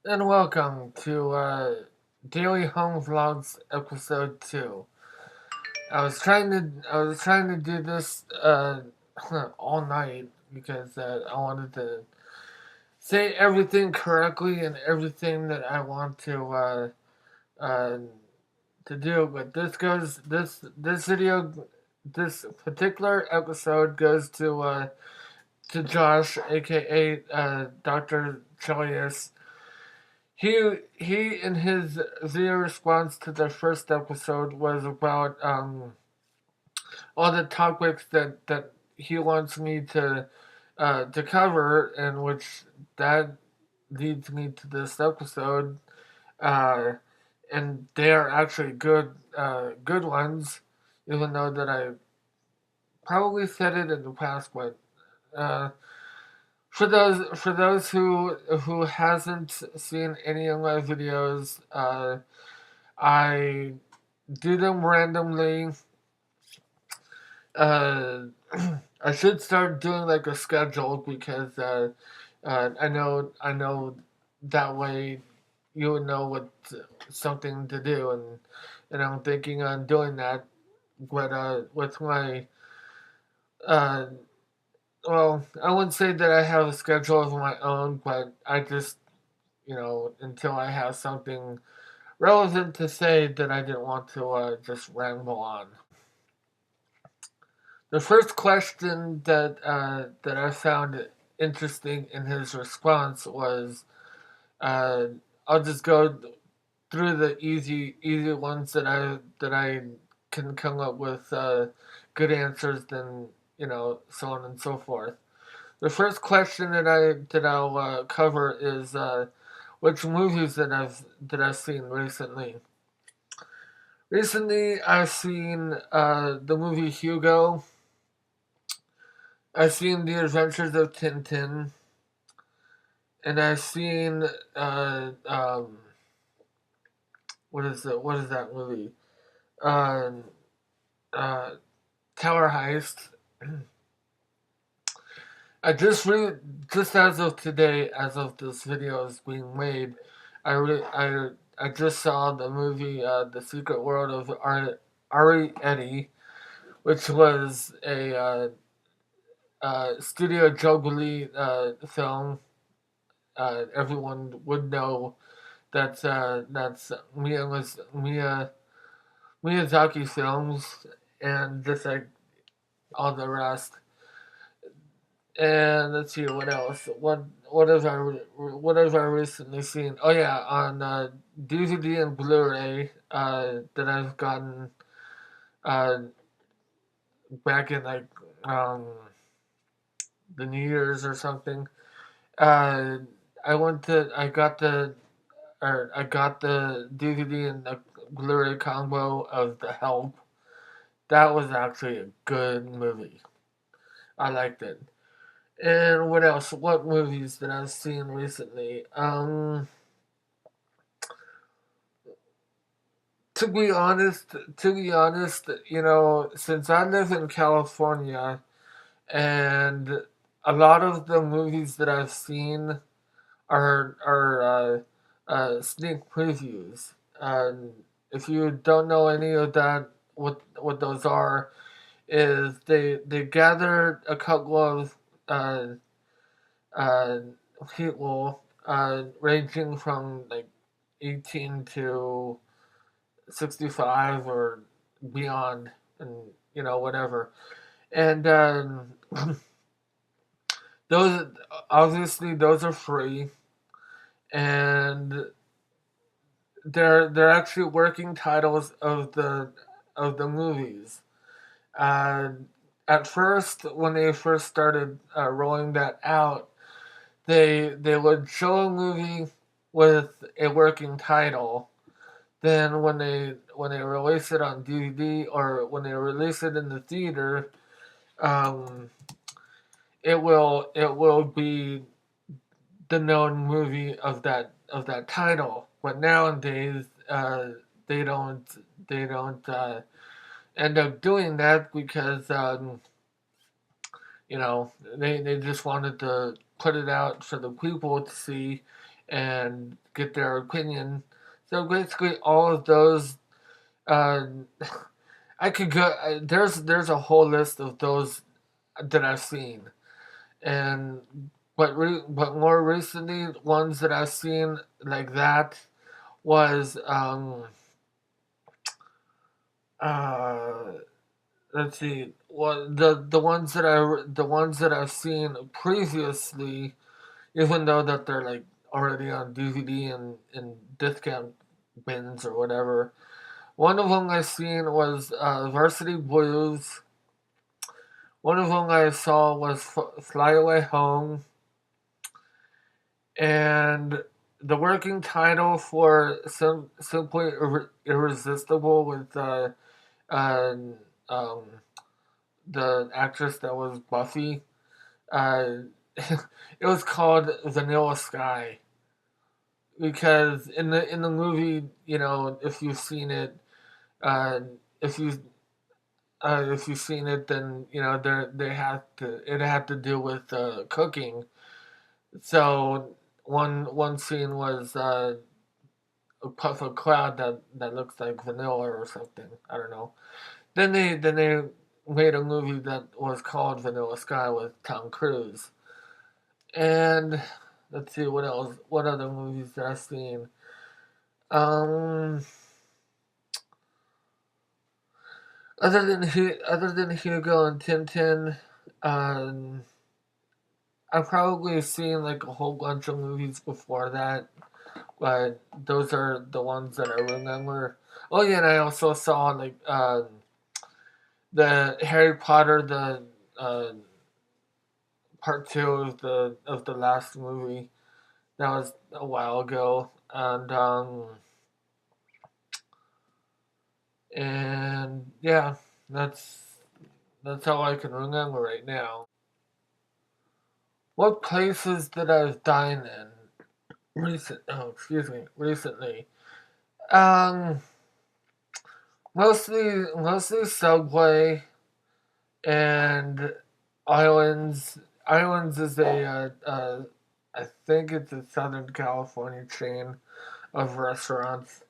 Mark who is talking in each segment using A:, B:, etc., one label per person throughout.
A: And welcome to Daily Home Vlogs episode 2. I was trying to do this all night because I wanted to say everything correctly and everything that I want uh, to do. But this video, this particular episode goes to Josh, aka Dr. Chilius. He in his video response to the first episode was about all the topics that he wants me to cover, and which that leads me to this episode. Uh, and they are actually good ones, even though that I probably said it in the past. But uh, for those who hasn't seen any of my videos, I do them randomly. Uh, I should start doing like a schedule because I know that way you would know what something to do, and I'm thinking on doing that with my uh, well, I wouldn't say that I have a schedule of my own, but I just, until I have something relevant to say, that I didn't want to just ramble on. The first question that I found interesting in his response was, uh, I'll just go through the easy ones that I can come up with good answers, then so on and so forth. The first question that I'll cover is which movies that I've seen recently. Recently, I've seen the movie Hugo. I've seen The Adventures of Tintin, and I've seen what is that movie? Uh, uh, Tower Heist. I just as of today, as of this video is being made, I just saw the movie The Secret World of Ari Eddie, which was a Studio Ghibli film. Everyone would know that's Miyazaki films, and just like all the rest. And let's see what else. What have I recently seen? Oh yeah, on DVD and Blu-ray that I've gotten uh, back in like um, the New Year's or something. Uh, I got the DVD and the Blu-ray combo of The Help. That was actually a good movie. I liked it. And what else? What movies that I've seen recently? To be honest, since I live in California, and a lot of the movies that I've seen are sneak previews. And if you don't know any of that, what those are is they gathered a couple of uh, uh, people ranging from like 18 to 65 or beyond, and whatever. And those obviously those are free, and they're actually working titles of the movies. Uh, at first, when they first started rolling that out, they would show a movie with a working title. Then when they release it on DVD or when they release it in the theater, um, it will be the known movie of that title. But nowadays, they don't they don't end up doing that because they just wanted to put it out for the people to see, and get their opinion. So basically, all of those, uh, I could go. There's a whole list of those that I've seen, and but more recently, ones that I've seen like that was uh let's see, what the ones that I've seen previously, even though that they're like already on DVD and discount bins or whatever. One of them I seen was Varsity Blues. One of them I saw was Fly Away Home, and the working title for Simply Irresistible with uh, um, the actress that was Buffy. Uh, it was called Vanilla Sky because in the movie, if you've seen it, uh, if you if you've seen it, then they have to it had to do with cooking. So one scene was a puff of cloud that looks like vanilla or something. I don't know. Then they made a movie that was called Vanilla Sky with Tom Cruise. And let's see what else. What other movies that I've seen? Um, other than Hugo and Tintin, um, I've probably seen like a whole bunch of movies before that, but those are the ones that I remember. Oh yeah, and I also saw like the Harry Potter, the part two of the last movie. That was a while ago, and yeah, that's that's all I can remember right now. What places did I dine in recently? Um, mostly Subway and Islands. Islands is I think it's a Southern California chain of restaurants,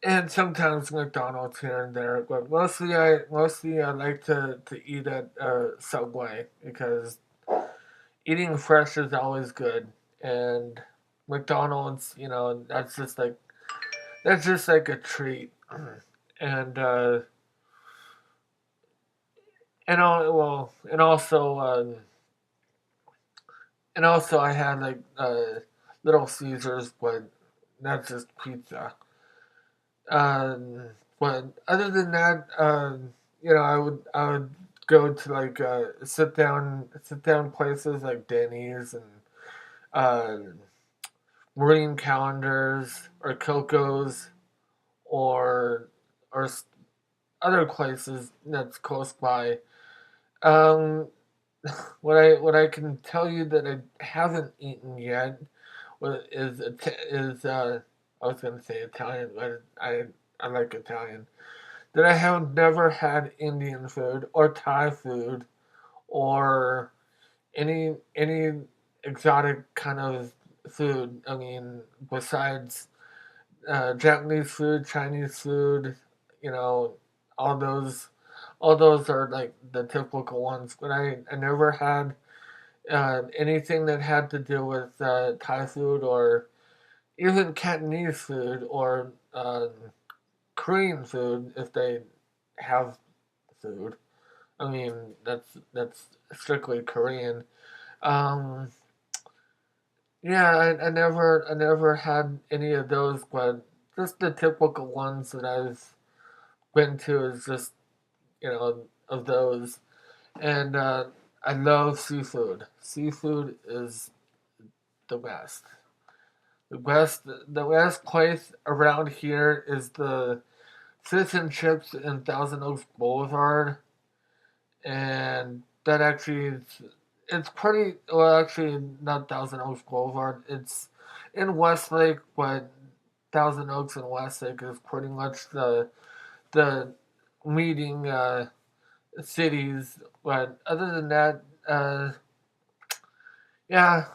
A: and sometimes McDonald's here and there, but mostly I like to eat at Subway because eating fresh is always good, and McDonald's, that's just like a treat, and and also I had like Little Caesars, but that's just pizza. Um, but other than that, I would go to like sit down places like Denny's and uh, Marine Calendars or Coco's or or other places that's close by. Um, what I can tell you that I haven't eaten yet is I was gonna say Italian, but I like Italian. That I have never had Indian food or Thai food or any exotic kind of food. I mean, besides Japanese food, Chinese food, you know, all those all those are like the typical ones. But I never had anything that had to do with Thai food or even Cantonese food or Korean food if they have food. I mean, that's strictly Korean. Um, yeah, I never had any of those, but just the typical ones that I've been to is just of those, and I love seafood. Seafood is the best. The best place around here is the Fish and Chips in Thousand Oaks Boulevard, and that actually it's pretty well. Actually, not Thousand Oaks Boulevard. It's in Westlake, but Thousand Oaks and Westlake is pretty much the meeting cities. But other than that, yeah,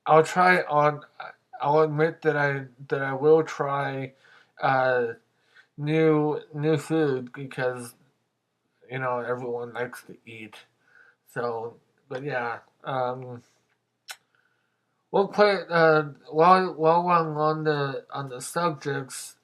A: I'll try on. I'll admit that I will try uh, new food because everyone likes to eat. So, but yeah, we'll play. While I'm on the subjects,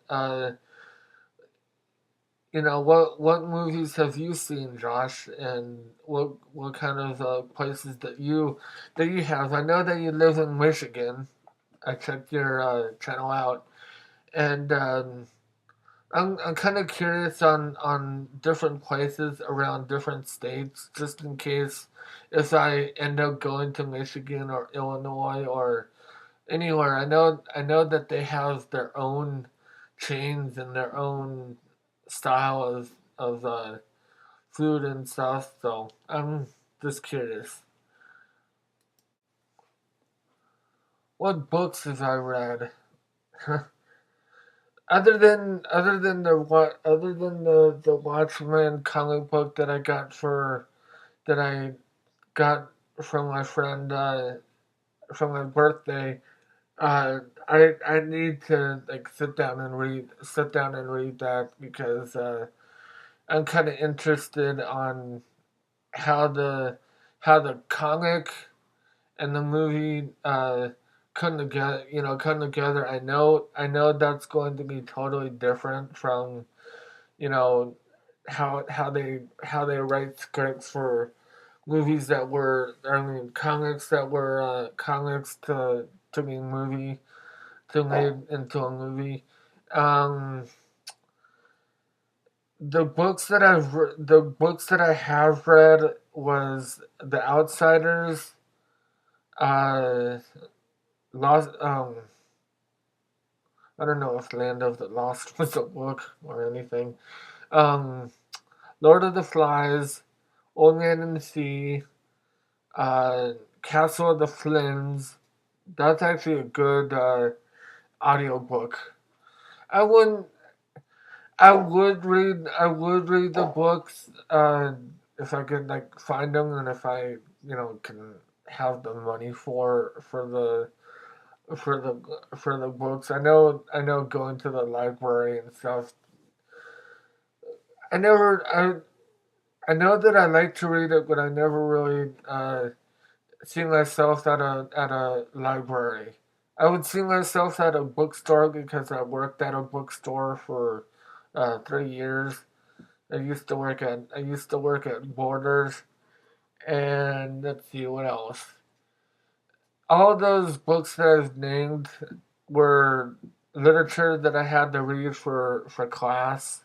A: what movies have you seen, Josh, and what kind of places that you have? I know that you live in Michigan. I checked your channel out, and I'm kind of curious on different places around different states, just in case if I end up going to Michigan or Illinois or anywhere. I know that they have their own chains and their own style of food and stuff. So I'm just curious. What books have I read? Other than the Watchmen comic book that I got from my friend for my birthday. I need to like sit down and read that because I'm kind of interested on how the comic and the movie come together. Come together. I know that's going to be totally different from you know how they write scripts for movies that were I mean comics that were comics to be movie to made into a movie. Um, the books that I have read was The Outsiders, uh, Lost. I don't know if Land of the Lost was a book or anything. Um, Lord of the Flies, Old Man in the Sea, uh, Castle of the Flins. That's actually a good audiobook. I wouldn't. I would read the books if I could like find them and if I can have the money for the books. I know going to the library and stuff. I never I know that I like to read it, but I never really see myself at a library. I would see myself at a bookstore because I worked at a bookstore for 3 years. I used to work at Borders, and let's see what else. All those books that I've named were literature that I had to read for class.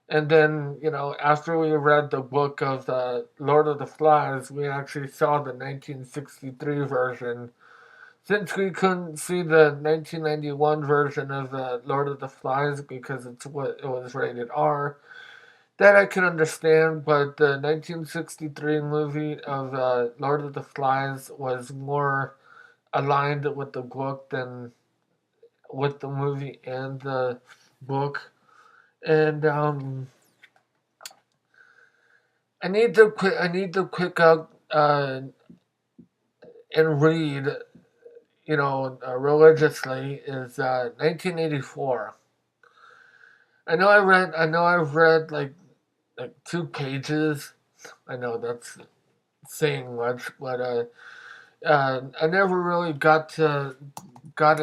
A: And then, after we read the book of the Lord of the Flies, we actually saw the 1963 version. Since we couldn't see the 1991 version of the Lord of the Flies because it was rated R, that I can understand, but the 1963 movie of Lord of the Flies was more aligned with the book than with the movie and the book. And I need to quick out and read, religiously is 1984. I know I've read like 2 pages. I know that's saying much, but I never really got a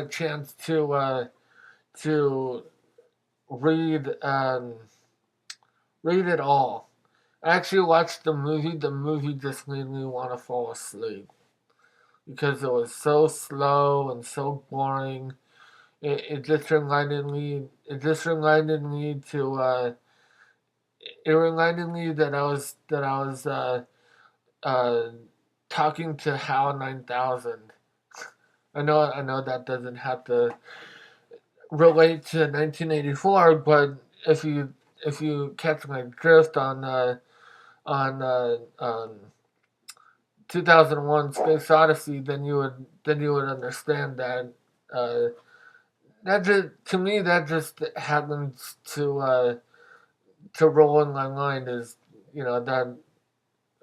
A: chance to read read it all. I actually watched the movie. The movie just made me want to fall asleep because it was so slow and so boring. It just reminded me. It just reminded me to. It reminded me that I was uh, talking to HAL 9000. I know that doesn't have to relate to 1984, but if you catch my drift on 2001: Space Odyssey, then you would understand that uh, that just to me that just happens to roll in my mind is that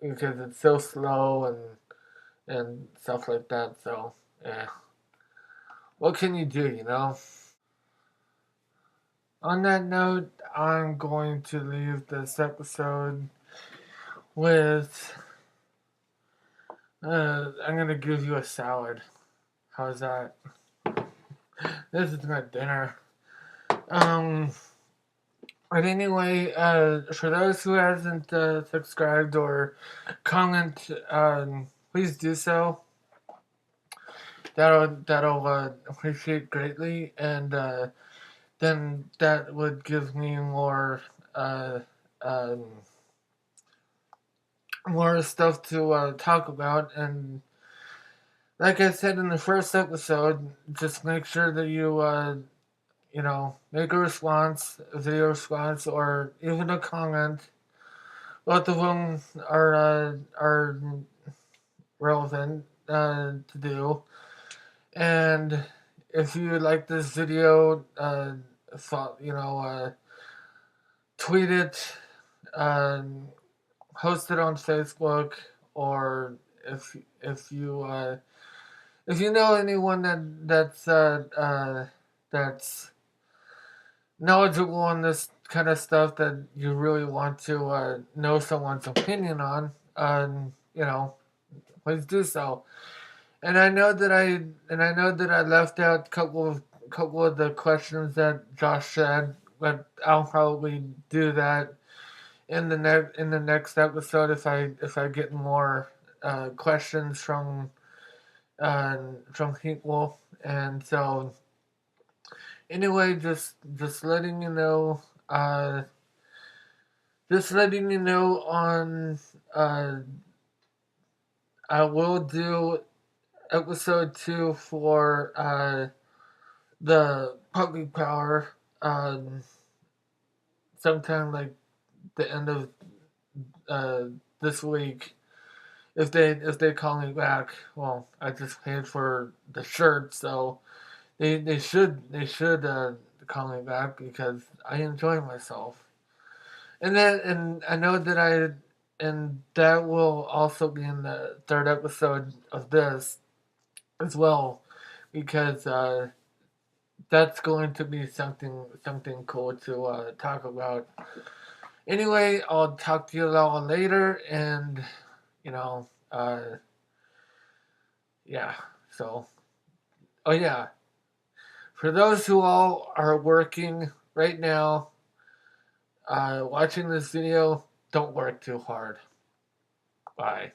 A: because it's so slow and stuff like that. So yeah, what can you do? On that note, I'm going to leave this episode with I'm gonna give you a salad. How's that? This is my dinner. Um, but anyway, for those who hasn't subscribed or comment, please do so. That'll appreciate greatly, and then that would give me uh, um, more stuff to talk about. And like I said in the first episode, just make sure that you make a video response, or even a comment. Both of them are relevant to do. And if you like this video, tweet it, uh, post it on Facebook, or if you if you know anyone that's knowledgeable on this kind of stuff that you really want to know someone's opinion on, please do so. And I know that I left out a couple of the questions that Josh said, but I'll probably do that in the next episode if I get more questions from people. And so anyway, just letting you know, on uh, I will do episode 2 for the public power, um, sometime like the end of uh, this week. If they call me back, well, I just paid for the shirt, so they should call me back because I enjoy myself. And I know and that will also be in the third episode of this as well, because that's going to be something cool to talk about. Anyway, I'll talk to you all later, and you know, yeah. So, oh yeah, for those who all are working right now, watching this video, don't work too hard. Bye.